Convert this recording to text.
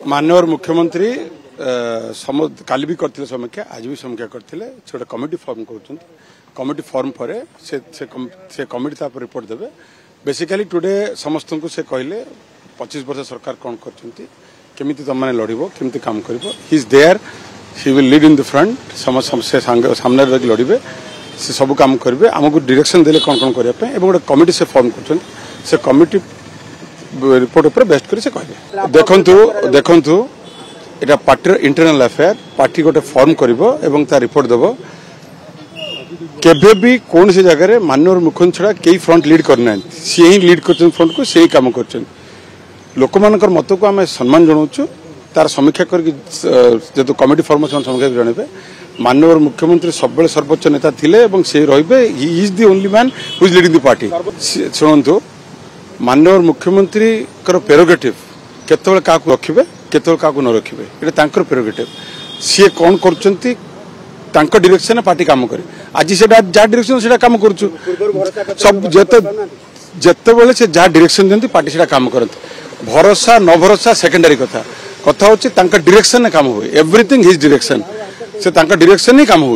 माननीय मुख्यमंत्री काली भी करथिले समीक्षा आज भी समीक्षा करथिले छोटा कमिटी फॉर्म कर कमिटी फॉर्म पर से कमिटी तापर रिपोर्ट देबे बेसिकली टुडे समस्त को से कहले 25 वर्ष सरकार कौन करचंती केमिति तम माने लड़िबो केमिति काम करिवो he is there he will lead in the front समस्त सामने रही लड़िबे से सब काम करेंगे आमको डायरेक्शन देले कौन कौन करने एवं गोटे कमिटी से फॉर्म कर से कमिटी रिपोर्ट उपर बेस्ट कर कहे देखु एटा पार्टी इंटरनल अफेयर पार्टी गोटे फॉर्म करिवो एवं ता रिपोर्ट देबो केबे भी कौन सी जगह माननीय मुख्यमंत्री छड़ा कई फ्रंट लीड करना सी ही लीड कर फ्रंट को से काम कर लोक मान मत को आम सम्मान जनाऊँ तार समीक्षा कर कमिटी फॉर्म समीक्षा जनइबे माननीय मुख्यमंत्री सब सर्वोच्च नेता थिले से रहिबे he is the only man who is leading the party शुणु माननीय मुख्यमंत्री प्रेरोगेटिव केतबेले काकू रखिबे केतबेले काकू न रखिबे एटा तांकर प्रेरोगेटिव सी कौन करचंती तांको डायरेक्शन पार्टी काम करे आज से जा डायरेक्शन से काम करूछु सब जेतेबेले से जा डायरेक्शन देंती पार्टी से काम करते भरोसा न भरोसा सेकेंडरी कथा कथा होची तांका डायरेक्शन काम हुए एवरीथिंग हिज डायरेक्शन से तांका डायरेक्शन ही काम हो